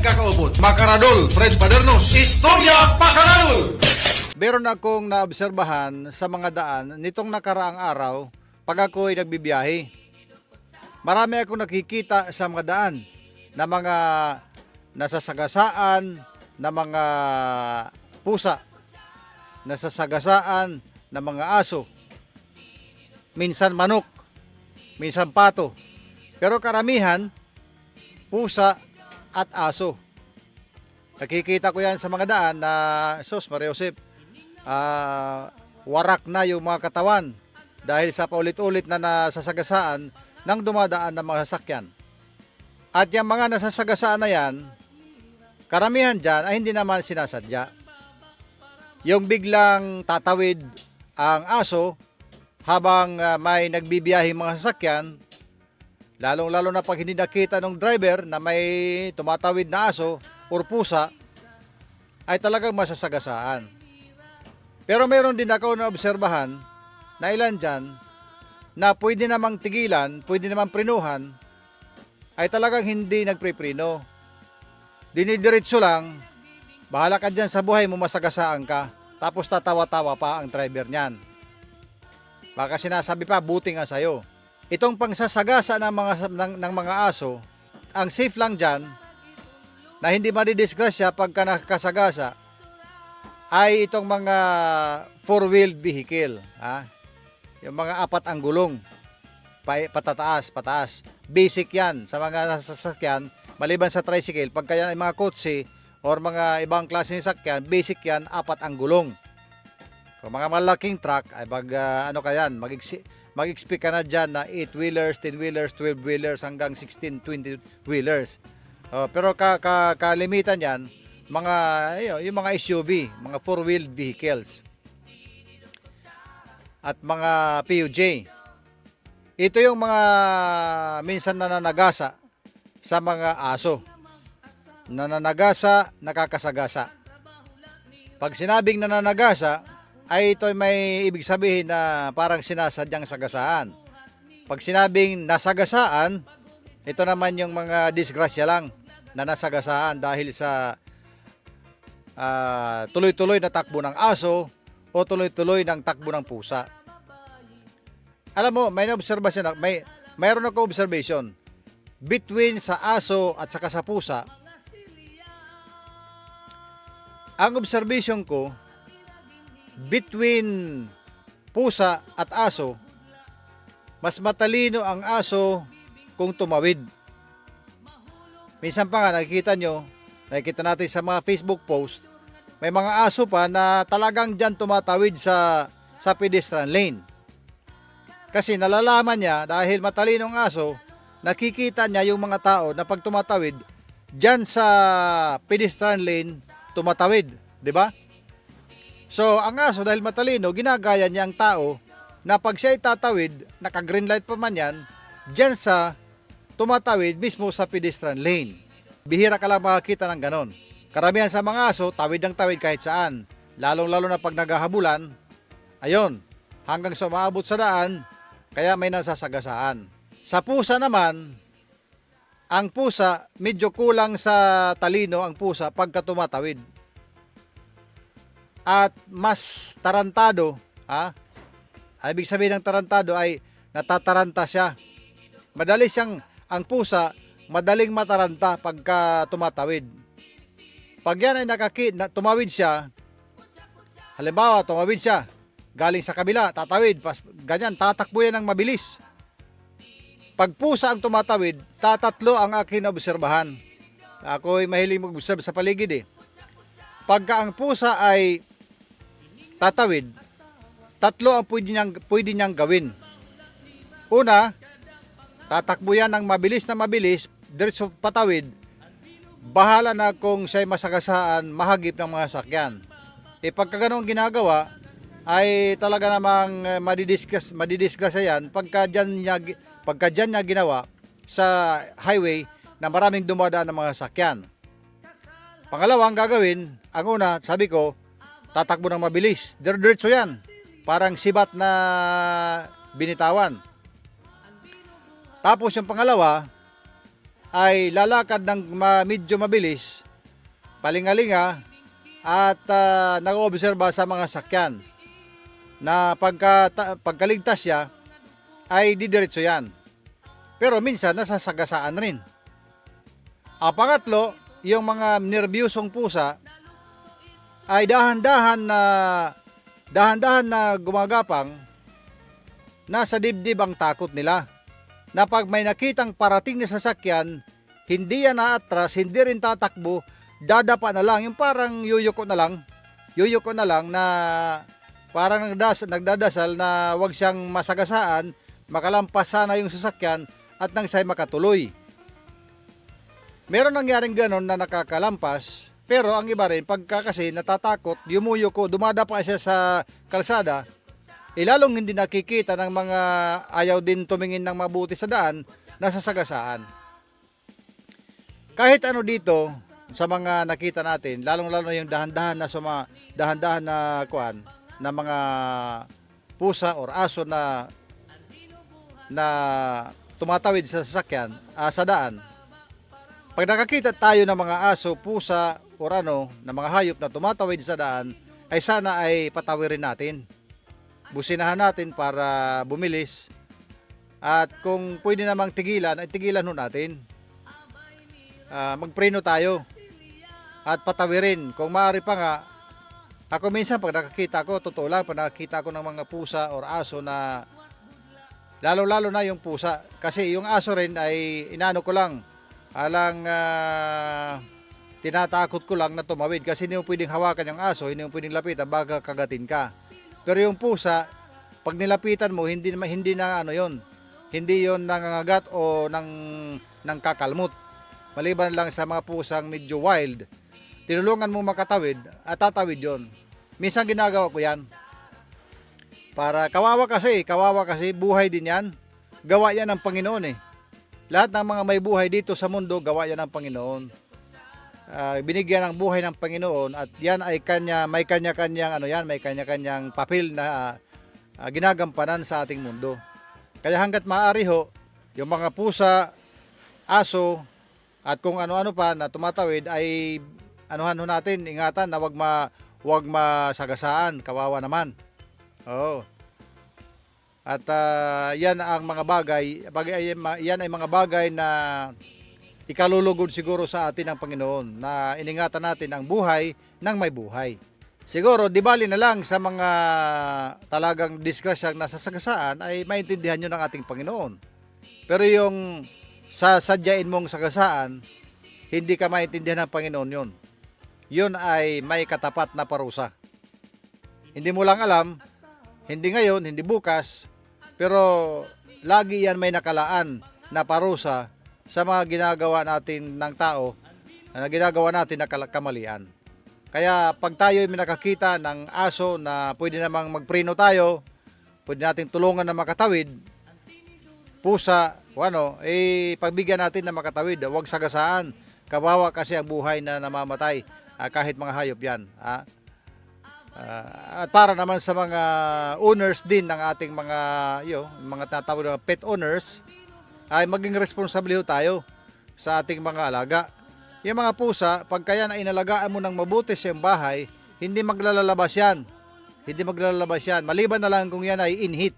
kakaubot. Makaradol, Fred Padernos, Istorya Pakaradol! Meron akong naobserbahan sa mga daan nitong nakaraang araw pag ako'y nagbibiyahe. Marami akong nakikita sa mga daan na mga nasasagasaan na mga pusa, nasasagasaan na mga aso, minsan manok, minsan pato. Pero karamihan, pusa at aso. Nakikita ko yan sa mga daan na, Sos Maria Josep, warak na yung mga katawan dahil sa paulit-ulit na nasasagasaan ng dumadaan ng mga sasakyan. At yung mga nasasagasaan na yan, karamihan dyan ay hindi naman sinasadya. Yung biglang tatawid ang aso habang may nagbibiyahe mga sasakyan, lalong-lalo na pag hindi nakita ng driver na may tumatawid na aso o pusa, ay talagang masasagasaan. Pero meron din ako na obserbahan na ilan dyan na pwede namang tigilan, pwede namang prinuhan, ay talagang hindi nagpriprino. Dinidiretso lang, bahala ka dyan sa buhay mo, masagasaan ka, tapos tatawa-tawa pa ang driver niyan. Baka sinasabi pa, buti nga sa'yo. Itong pangsasagasa ng mga aso, ang safe lang dyan, na hindi madidisgrasya pagka nakasagasa, ay itong mga four-wheeled vehicle. Yung mga apat ang gulong, patataas, pataas. Basic yan sa mga sasakyan, maliban sa tricycle. Pagka yan ay mga kotse or mga ibang klase ng sasakyan, basic yan, apat ang gulong. Kung mga malaking truck, ay mag-expect ka na dyan na 8-wheelers, 10-wheelers, 12-wheelers, hanggang 16, 20-wheelers. Pero kalimitan yan, yung mga SUV, mga four-wheeled vehicles. At mga PUJ. Ito yung mga minsan nananagasa sa mga aso. Nananagasa, nakakasagasa. Pag sinabing nananagasa, ay ito may ibig sabihin na parang sinasadyang sagasaan. Pag sinabing nasagasaan, ito naman yung mga disgrasya lang na nasagasaan dahil sa tuloy-tuloy na takbo ng aso o tuloy-tuloy ng takbo ng pusa. Alam mo, mayroon ako observation between sa aso at saka sa pusa. Ang observation ko between pusa at aso, mas matalino ang aso kung tumawid. Minsan pa nga nakikita natin sa mga Facebook post, may mga aso pa na talagang dyan tumatawid sa pedestrian lane. Kasi nalalaman niya, dahil matalinong aso, nakikita niya yung mga tao na pag tumatawid, dyan sa pedestrian lane, tumatawid. Diba? So, ang aso dahil matalino, ginagaya niya ang tao na pag siya tatawid, naka-green light pa man yan, dyan sa tumatawid mismo sa pedestrian lane. Bihira ka lang makakita ng ganon. Karamihan sa mga aso, tawid ng tawid kahit saan. Lalong-lalo na pag naghahabulan, ayun, hanggang sa maabot sa daan, kaya may nasasagasaan. Sa pusa naman, ang pusa, medyo kulang sa talino ang pusa pagka tumatawid. At mas tarantado, ibig sabihin ng tarantado ay natataranta siya. Ang pusa, madaling mataranta pagka tumatawid. Pag yan ay tumawid siya, halimbawa tumawid siya, galing sa kabila, tatawid, ganyan, tatakbo yan ng mabilis. Pag pusa ang tumatawid, tatatlo ang aking obserbahan. Ako ay mahilig mag-observe sa paligid . Pagka ang pusa ay tatawid, tatlo ang pwede niyang gawin. Una, tatakbo yan ng mabilis na mabilis, diretso patawid, bahala na kung siya'y masagasaan, mahagip ng mga sakyan. Pagka ganun ginagawa, ay talaga namang madidisgrasya yan pagka dyan niya ginawa sa highway na maraming dumadaan ng mga sakyan. Pangalawa, ang gagawin, ang una, sabi ko, tatakbo ng mabilis. Diretso yan. Parang sibat na binitawan. Tapos yung pangalawa ay lalakad ng medyo mabilis, palingalinga, at nag-oobserba sa mga sakyan na pagkaligtas siya ay didiretso yan. Pero minsan nasasagasaan rin. Ang pangatlo, yung mga nerbyosong pusa ay dahan-dahan na gumagapang, nasa dibdib ang takot nila. Na pag may nakitang parating na sasakyan, hindi yan aatras, hindi rin tatakbo, dadapa na lang, yung parang yuyuko na lang na parang nagdadasal na wag siyang masagasaan, makalampas sana yung sasakyan at nang siya'y makatuloy. Meron nangyaring ganon na nakakalampas, pero ang iba rin, pagka kasi natatakot, yumuyuko, dumadapa siya sa kalsada, lalong hindi nakikita ng mga ayaw din tumingin ng mabuti sa daan, nasasagasaan. Kahit ano dito, sa mga nakita natin, lalong-lalo yung dahan-dahan na kuan, na mga pusa or aso na tumatawid sa sasakyan, sa daan. Pag nakakita tayo ng mga aso, pusa, or na mga hayop na tumatawid sa daan, ay sana ay patawirin natin. Businahan natin para bumilis. At kung pwede namang tigilan, ay tigilan ho natin. Magpreno tayo. At patawirin. Kung maaari pa nga, ako minsan pag nakakita ko, totoo lang, pag nakakita ko ng mga pusa or aso na, lalo-lalo na yung pusa. Kasi yung aso rin ay inaano ko lang, tinatakot ko lang na tumawid. Kasi hindi mo pwedeng hawakan yung aso, hindi mo pwedeng lapitan, baka kagatin ka. Pero yung pusa, pag nilapitan mo, hindi na yon. Hindi yon nangangagat o nang kakalmot. Maliban lang sa mga pusang medyo wild, tinulungan mo makatawid at tatawid yon. Minsan ginagawa ko yan. Para kawawa kasi buhay din yan. Gawa yan ng Panginoon eh. Lahat ng mga may buhay dito sa mundo, gawa yan ng Panginoon. Binigyan ng buhay ng Panginoon at yan ay may kanya-kanyang papel na ginagampanan sa ating mundo. Kaya hanggat maaari ho, yung mga pusa, aso, at kung ano-ano pa na tumatawid ay anuhan ho natin, ingatan na wag masagasaan, kawawa naman. Oo. At yan ang mga bagay, yan ay mga bagay na ikalulugod siguro sa atin ng Panginoon na iningatan natin ang buhay ng may buhay. Siguro, di bali na lang sa mga talagang disgrasyang nasasagasaan ay maintindihan nyo ng ating Panginoon. Pero yung sasadyain mong sagasaan, hindi ka maintindihan ng Panginoon yun. Yun ay may katapat na parusa. Hindi mo lang alam, hindi ngayon, hindi bukas, pero lagi yan may nakalaan na parusa sa mga ginagawa natin ng tao, na ginagawa natin na kamalian. Kaya pag tayo ay nakakita ng aso na pwede namang magpreno tayo, pwede natin tulungan na makatawid, pusa, pagbigyan natin na makatawid, huwag sagasaan. Kawawa kasi ang buhay na namamatay, kahit mga hayop yan. At para naman sa mga owners din ng ating mga tatawag na pet owners, ay maging responsable tayo sa ating mga alaga. Yung mga pusa, pag kaya na inalagaan mo ng mabuti sa iyong bahay, hindi maglalabas yan. Maliban na lang kung yan ay in-heat.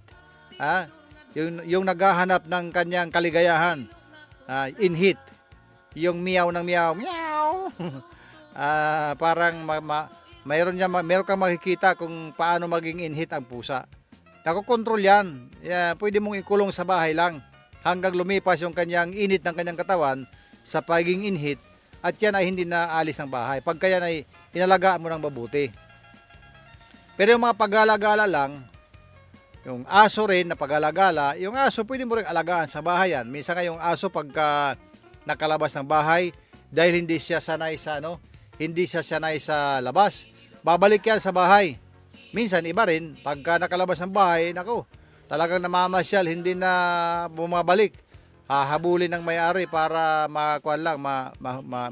Yung naghahanap ng kanyang kaligayahan. In-heat. Yung meow ng meow. Meow! Parang mayroon kang makikita kung paano maging in-heat ang pusa. Nakokontrol yan. Pwede mong ikulong sa bahay lang hanggang lumipas yung kanyang init ng kanyang katawan sa pagiging inhit at yan ay hindi na alis ng bahay. Pagka yan ay inalagaan mo ng mabuti. Pero yung mga pag-alagala lang, yung aso rin na pag-alagala, yung aso pwede mo rin alagaan sa bahay yan. Minsan nga yung aso pagka nakalabas ng bahay, dahil hindi siya sanay sa labas, babalik yan sa bahay. Minsan iba rin, pagka nakalabas ng bahay, talagang namamasyal, hindi na bumabalik. Hahabulin ng may-ari para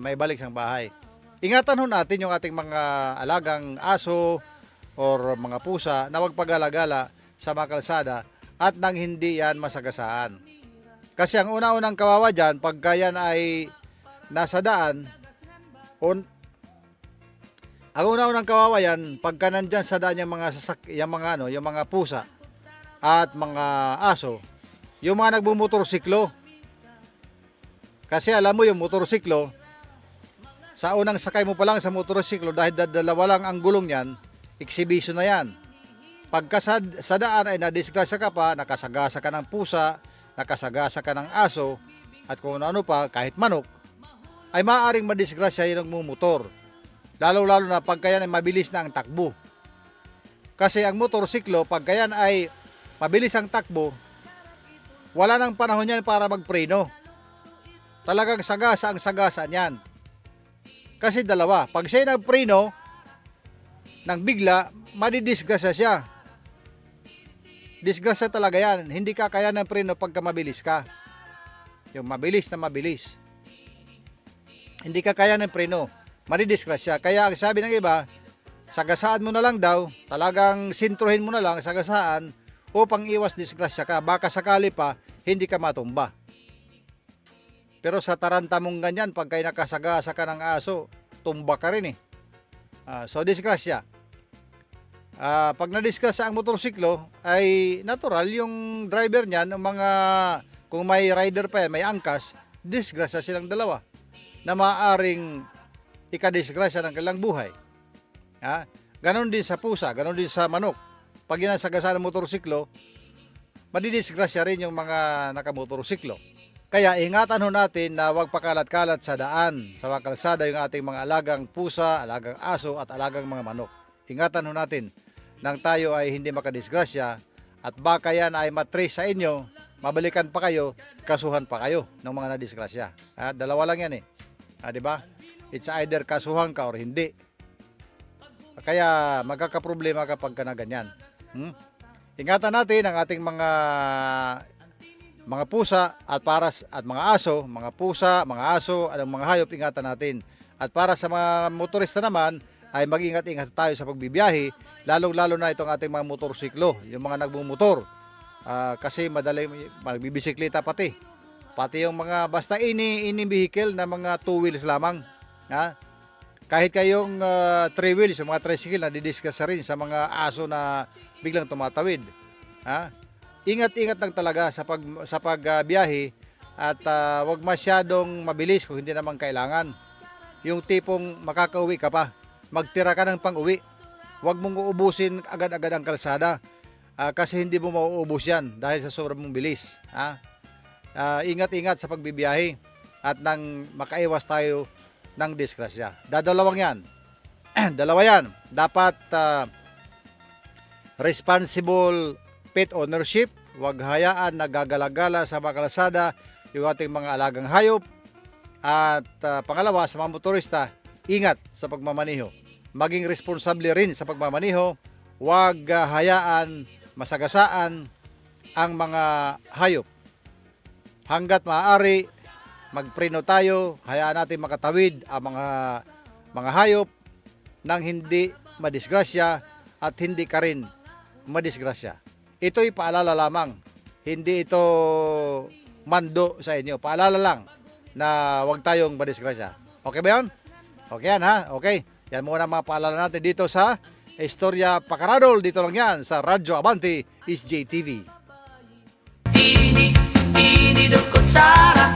may balik sa bahay. Ingatan ho natin yung ating mga alagang aso or mga pusa na huwag pag-alagala sa mga kalsada at nang hindi yan masagasaan. Kasi ang una-unang kawawa dyan, pagka yan ay nasa daan, ang una-unang kawawa yan, pagka nandyan sa daan yung mga yung mga pusa at mga aso, yung mga nagmumotorsiklo. Kasi alam mo yung motorsiklo, sa unang sakay mo pa lang sa motorsiklo, dahil dalawa lang ang gulong yan, exhibition na yan. Pagka sa daan ay nadisgrasya ka pa, nakasagasa ka ng pusa, nakasagasa ka ng aso, at kung ano pa, kahit manok, ay maaaring madisgrasya yung nagmumotor. Lalo-lalo na pagka yan ay mabilis na ang takbo. Kasi ang motorsiklo, pagka yan ay mabilis ang takbo, wala nang panahon yan para magpreno. Talagang sagasa ang sagasa niyan. Kasi dalawa, pag siya nagpreno, nang bigla, madidisgrasya siya. Disgrasya talaga yan. Hindi ka kaya ng preno pagka mabilis ka. Yung mabilis na mabilis. Hindi ka kaya ng preno. Madidisgrasya. Kaya ang sabi ng iba, sagasaan mo na lang daw, talagang sintruhin mo na lang, sagasaan, upang iwas disgrasya ka. Baka sakali pa, hindi ka matumba. Pero sa taranta mong ganyan, pagka nakasagasa ka ng aso, tumba ka rin eh. So disgrasya. Pag nadisgrasya ang motorsiklo, ay natural yung driver niyan, kung may rider pa yan, may angkas, disgrasya silang dalawa na maaaring ikadisgrasya ng kanilang buhay. Ganon din sa pusa, ganon din sa manok. Pag inasagasa ng motorsiklo, madidisgrasya rin yung mga nakamotorsiklo. Kaya ingatan ho natin na huwag pakalat-kalat sa daan, sa mga kalsada, yung ating mga alagang pusa, alagang aso at alagang mga manok. Ingatan ho natin nang tayo ay hindi makadisgrasya at baka yan ay matrace sa inyo, mabalikan pa kayo, kasuhan pa kayo ng mga nadisgrasya. Dalawa lang yan eh. Di ba? It's either kasuhan ka or hindi. Kaya magkakaproblema kapag ka na ganyan. Ingatan natin ang ating mga pusa at mga aso, mga pusa, mga aso, at mga hayop, ingatan natin. At para sa mga motorista naman, ay mag-ingat-ingat tayo sa pagbibiyahe, lalong-lalo na itong ating mga motorsiklo, yung mga nagmumotor. Kasi madali magbibisikleta pati yung mga basta ini vehicle na mga 2 wheels lamang. Kahit kayong 3 wheels, yung mga tricycle na didiscuss rin sa mga aso na biglang tumatawid. Ingat-ingat lang talaga sa pagbiyahe at wag masyadong mabilis kung hindi naman kailangan. Yung tipong makakauwi ka pa, magtira ka ng pang-uwi. Wag mong uubusin agad-agad ang kalsada kasi hindi mo mauubos yan dahil sa sobrang mong bilis. Ingat-ingat sa pagbibiyahe at nang makaiwas tayo ng disgrasya. Dadalawang yan. Dalawa yan. Dapat responsible pet ownership. Huwag hayaan na gagala-gala sa mga kalsada yung ating mga alagang hayop. At pangalawa, sa mga motorista, ingat sa pagmamaniho. Maging responsable rin sa pagmamaniho. Huwag hayaan masagasaan ang mga hayop. Hanggat maaari, magpreno tayo, hayaan natin makatawid ang mga hayop nang hindi madisgrasya at hindi ka rin madisgrasya. Ito'y paalala lamang, hindi ito mando sa inyo. Paalala lang na huwag tayong madisgrasya. Okay ba yun? Okay yan ha? Okay. Yan muna mga paalala natin dito sa Istorya Pakaradol. Dito lang yan sa Radyo Abante, SJTV. Ini dukot Sara.